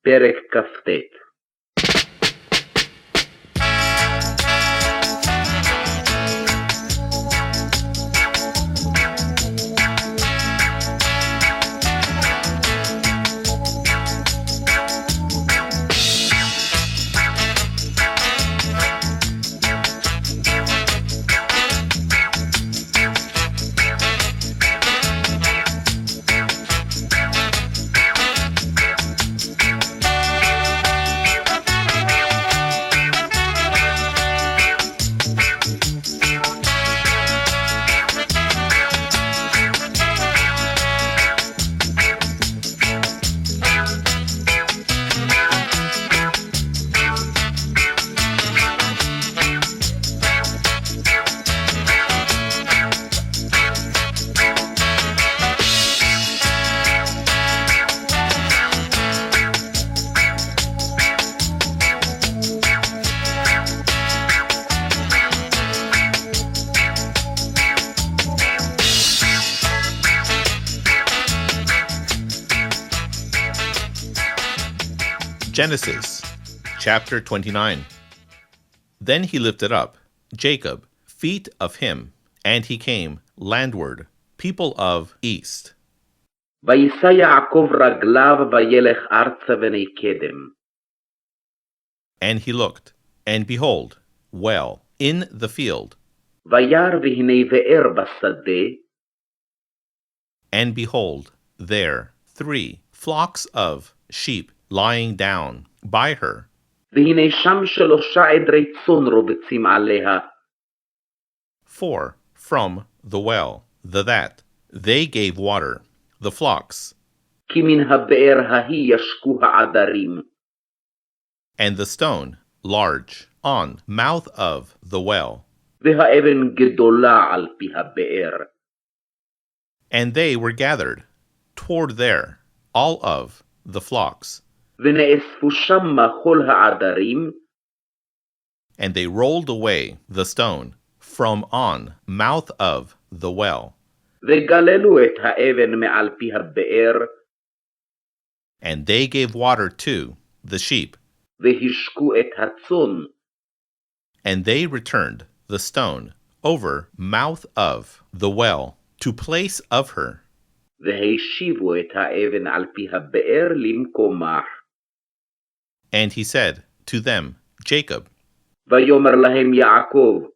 פרק כ"ט. Genesis, chapter 29. Then he lifted up Jacob, feet of him, and he came landward, people of east. וישא יעקב רגליו וילך ארצה ונקדם. And he looked, and behold, well, in the field. וירא והנה באר בשדה. And behold, there 3 flocks of sheep lying down by her. והנה שם 3 עדרי צאן רובצים עליה. 4 from the well, that they gave water, the flocks. כי מן הבאר ההיא ישקו העדרים. And the stone, large, on mouth of the well. והאבן גדולה על פי הבאר. And they were gathered toward there, all of the flocks. ונאספו שמה כל העדרים. And they rolled away the stone from on mouth of the well. וגללו את האבן מעל פי הבאר. And they gave water to the sheep. והשקו את הצאן. And they returned the stone over mouth of the well to place of her. והשיבו את האבן על פי הבאר למקומה. And he said to them, Jacob, ויאמר להם יעקב,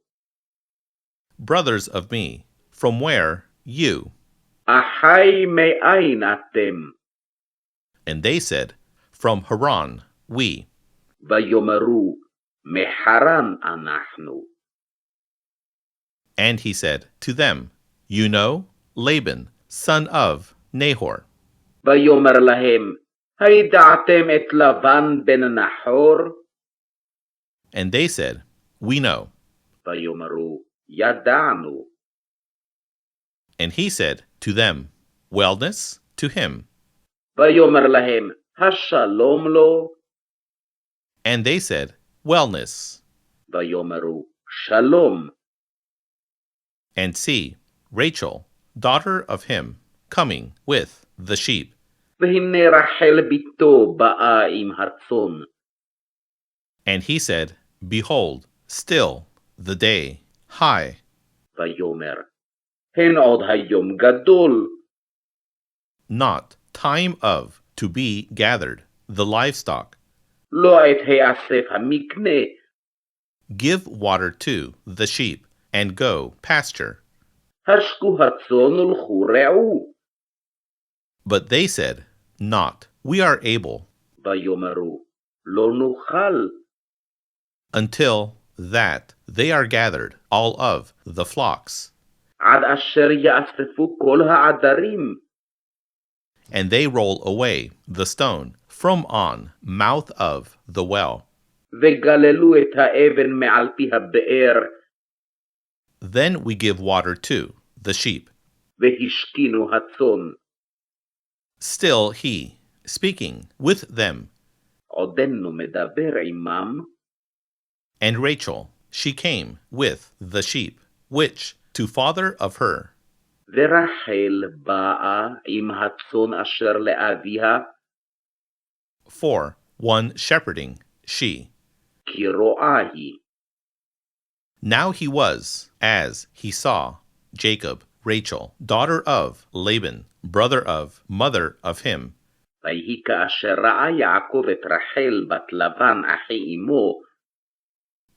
brothers of me, from where you? אחי מאין אתם? And they said, from Haran, we. ויאמרו, מחרן אנחנו. And he said to them, you know Laban, son of Nahor. ויאמר להם, הידעתם את לבן בן נחור? And they said, we know. ויאמרו, ידענו. And he said to them, wellness to him. ויאמר להם, השלום לו? And they said, wellness. ויאמרו, שלום. And see, Rachel, daughter of him, coming with the sheep. והנה רחל ביתו באה עם הצאן. And he said, behold, still the day, high. ויאמר, הן עוד היום גדול. Not time of to be gathered, the livestock. לא עת היאסף המקנה. Give water to the sheep, and go pasture. השקו הצאן ולכו רעו. But they said, not, we are able. ויאמרו, לא נוכל. Until that they are gathered, all of the flocks. עד אשר יאספו כל העדרים. And they roll away the stone from on mouth of the well. וגללו את האבן מעל פי הבאר. Then we give water to the sheep. והשכינו הצאן. Still he, speaking with them. עודנו מדבר עמם. And Rachel, she came with the sheep, which to father of her. ורחל באה עם הצאן אשר לאביה. For one shepherding, she. כי רואה היא. Now he was, as he saw, Jacob, Rachel, daughter of Laban, brother of, mother of him. ויהי כאשר ראה יעקב את רחל בת לבן אחי אמו,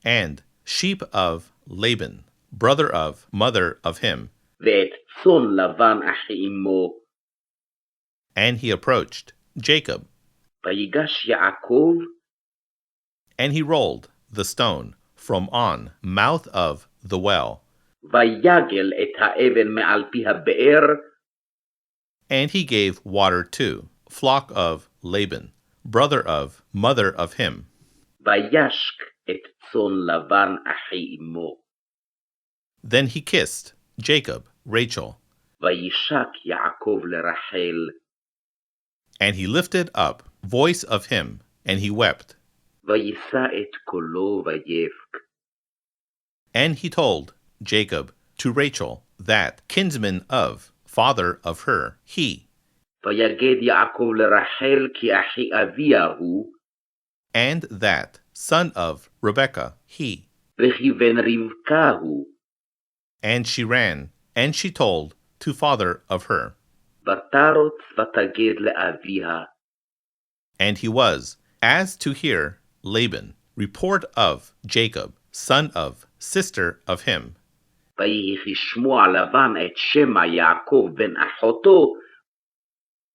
and sheep of Laban, brother of, mother of him. ואת צאן לבן אחי אמו. And he approached Jacob, ויגש יעקב, and he rolled the stone from on mouth of the well, ויגל את האבן מעל פי הבאר, and he gave water to flock of Laban, brother of, mother of him. וישק את צאן לבן אחי אמו. Then he kissed Jacob, Rachel, וישק יעקב לרחל, and he lifted up voice of him, and he wept. וישא את קולו ויבך. And he told Jacob to Rachel, that kinsman of, father of her, he, ויגד יעקב לרחל כי אחי אביה הוא, and that son of Rebekah, he. וכי בן רבקה הוא. And she ran, and she told to father of her. ותרוץ ותגד לאביה. And he was, as to hear Laban, report of Jacob, son of, sister of him. ויהי כשמוע לבן את שמע יעקב בן אחותו,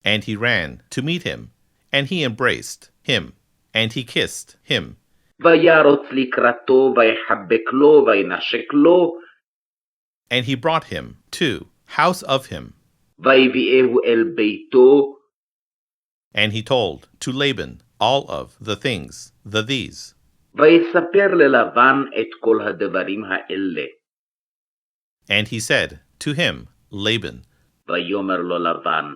And he ran to meet him, and he embraced him, and he kissed him. וירוץ לקראתו ויחבק לו וינשק לו, And he brought him to house of him. ויביאהו אל ביתו, And he told to Laban all of the things, these. ויספר ללבן את כל הדברים האלה. And he said to him, Laban, ויאמר לו לבן,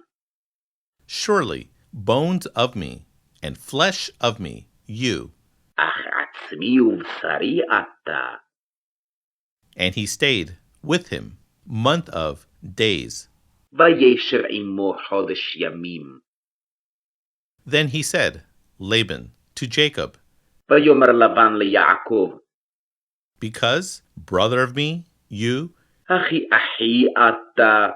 surely bones of me and flesh of me, you. אך עצמי ובשרי אתה. And he stayed with him month of days. וישב עמו חודש ימים. Then he said, Laban, to Jacob, ויאמר לבן ליעקב, because, brother of me, you, אחי אתה,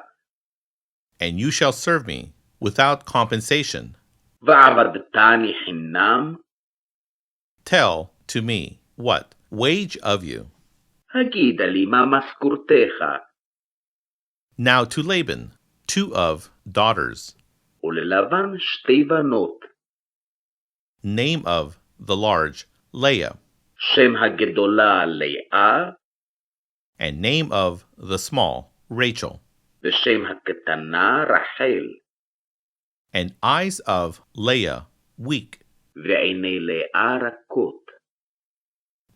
and you shall serve me without compensation. ועבדתני חינם, Tell to me what wage of you. הגידה לי מה משכורתך. Now to Laban, 2 of daughters, וללבן 2 בנות. name of the large, Leah, שם הגדולה לאה, and name of the small, Rachel, ושם הקטנה רחל. and eyes of Leah weak, ועיני לאה רכות.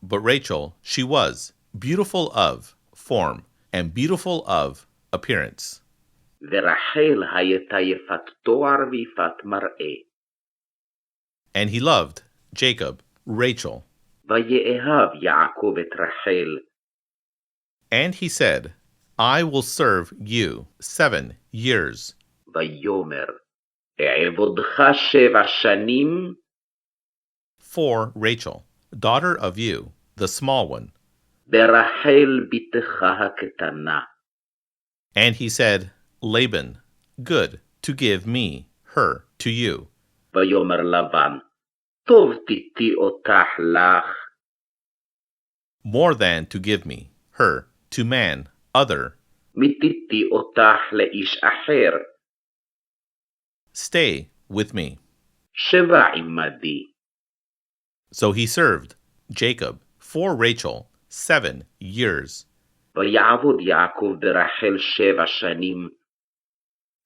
but Rachel she was beautiful of form and beautiful of appearance. ורחל הייתה יפת תואר ויפת מראה. And he loved Jacob, Rachel, ויאהב יעקב את רחל. and he said, I will serve you 7 years. ויאמר, אעבודך 7 שנים, For Rachel, daughter of you, the small one. ברחל בתך הקטנה. And he said, Laban, good to give me her to you. ויאמר לבן, טוב תיתי אותך לך, More than to give me her to man other. מתיתי אותך לאיש אחר, Stay with me. 7 עמדי. So he served Jacob for Rachel 7 years. ויעבוד יעקב ברחל 7 שנים,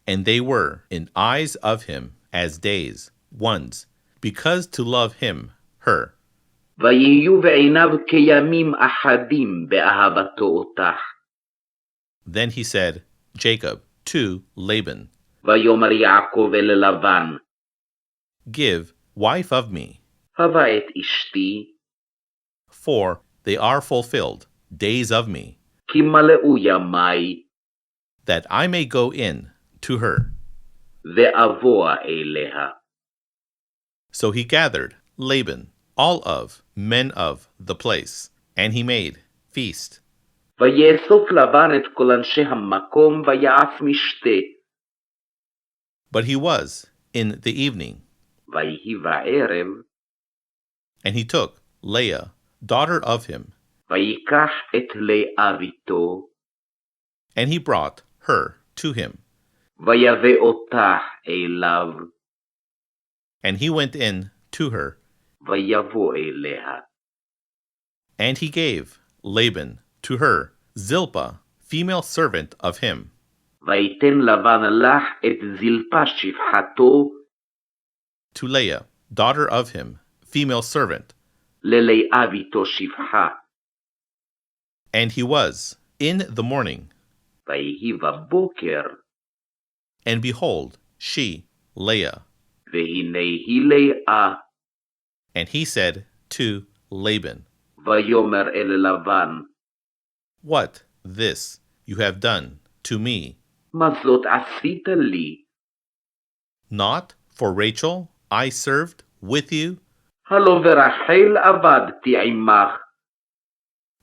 And they were in eyes of him as days, ones, because to love him, her. ויהיו בעיניו כימים אחדים באהבתו אותך. Then he said, Jacob to Laban, ויאמר יעקב אל לבן, give wife of me, הבה את אשתי, for they are fulfilled days of me, כי מלאו ימי, that I may go in to her. ואבוא אליה. So he gathered Laban, all of men of the place, and he made feast. ויאסוף לבן את כל אנשי המקום ויעש משתה. But he was in the evening, ויהי בערב, and he took Leah, daughter of him, ויקח את לאה ביתו, and he brought her to him, ויבא אותה אליו, and he went in to her, ויבוא אליה. and he gave Laban to her Zilpah, female servant of him, ויתן לבן לך את זלפה שפחתו, to Leah, daughter of him, female servant, ללאה ביתו שפחה. and he was in the morning, ויהי בבוקר, and behold, she, Leah, והנה היא לאה, and he said to Laban, ויאמר אל לבן, what this you have done to me, מה זאת עשית לי? not for Rachel I served with you? הלא ורחל עבדתי עמך,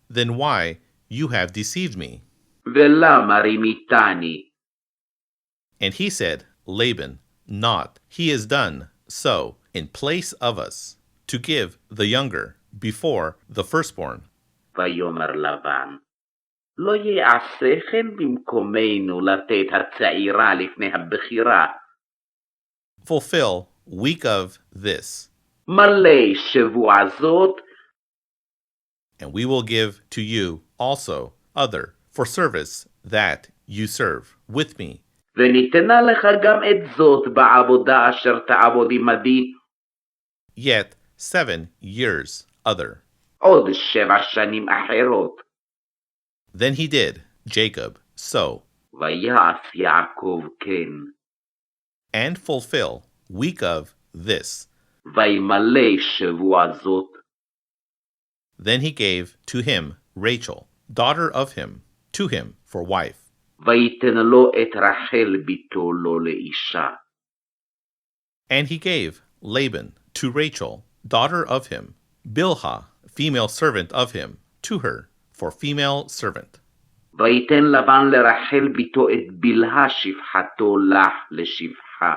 Then why you have deceived me? ולמה רימיתני? And he said, Laban, not he is done so in place of us, to give the younger before the firstborn. ויאמר לבן, לא יעשה כן במקומנו לתת הצעירה לפני הבכירה. Fulfill week of this, מלא שבועה זאת, and we will give to you also other for service that you serve with me, וניתנה לך גם את זאת בעבודה אשר תעבוד עמדי, yet 7 years other. עוד 7 שנים אחרות. Then he did, Jacob, so, ויעש יעקב כן, and fulfill week of this. וימלא שבועה זאת. Then he gave to him Rachel, daughter of him, to him for wife. ויתן לו את רחל ביתו לו לאישה. And he gave Laban to Rachel, daughter of him, Bilhah, female servant of him, to her for female servant. ויתן לבן לרחל ביתו את בלהה שפחתו לך לשפחה.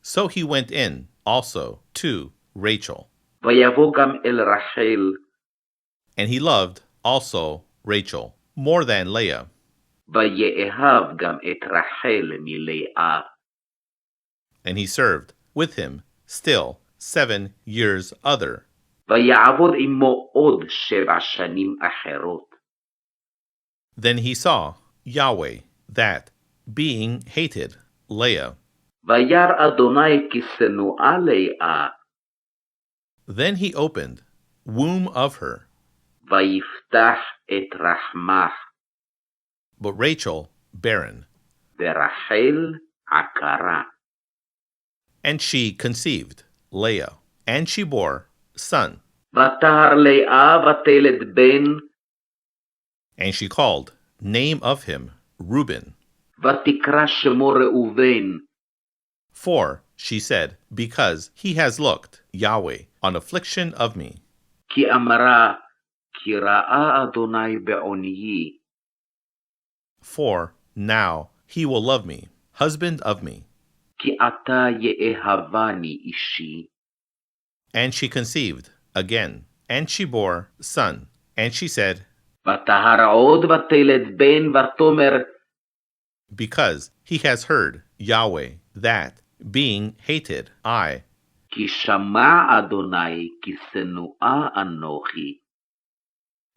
So he went in also to Rachel, ויבוא גם אל רחל, and he loved also Rachel more than Leah, ויאהב גם את רחל מלאה. and he served with him still 7 years other. ויעבוד עמו עוד 7 שנים אחרות. Then he saw Yahweh that, being hated, Leah. וירא אדוני כי שנואה לאה, Then he opened womb of her, ויפתח את רחמך, but Rachel barren, ורחל עקרה. and she conceived, Leah, and she bore son, ותהר לאה ותלד בן, and she called name of him Reuben, ותקרא שמו ראובן, for, she said, because he has looked, Yahweh, on affliction of me. כי אמרה, כי ראה אדוני בעוניי, For now he will love me, husband of me. כי עתה יאהבני אישי. And she conceived again, and she bore son, and she said, ותהר עוד ותלד בן ותאמר, because he has heard Yahweh that, being hated, I, כי שמע אדוני כי שנואה אנוכי.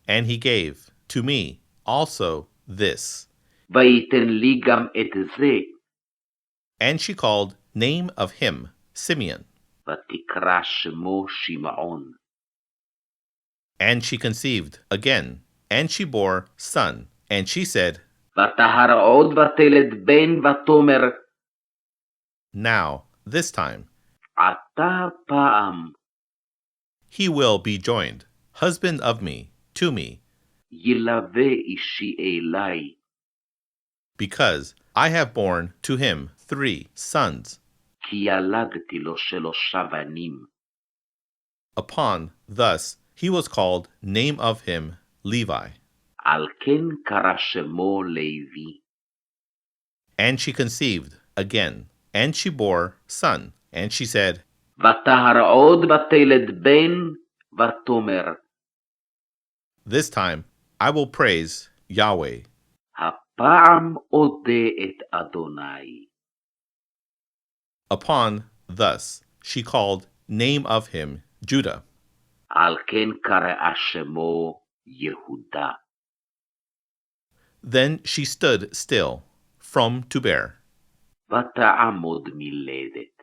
and he gave to me also this. ויתן לי גם את זה, And she called name of him Simeon, ותקרא שמו שמעון. and she conceived again, and she bore son, and she said, ותהר עוד ותלד בן ותאמר, now, this time, עתה פעם, he will be joined, husband of me, to me, ילווה אישי אלי, because I have borne to him 3 sons, כי ילדתי לו 3 בנים. Upon thus he was called name of him Levi. על כן קרא שמו לוי. And she conceived again, and she bore son, and she said, ותהר עוד ותלד בן, ותאמר, This time I will praise Yahweh. הפעם אודה את אדוני. Upon thus she called name of him Judah. על כן קרא שמו יהודה. Then she stood still from to bear. ותעמוד מלדת.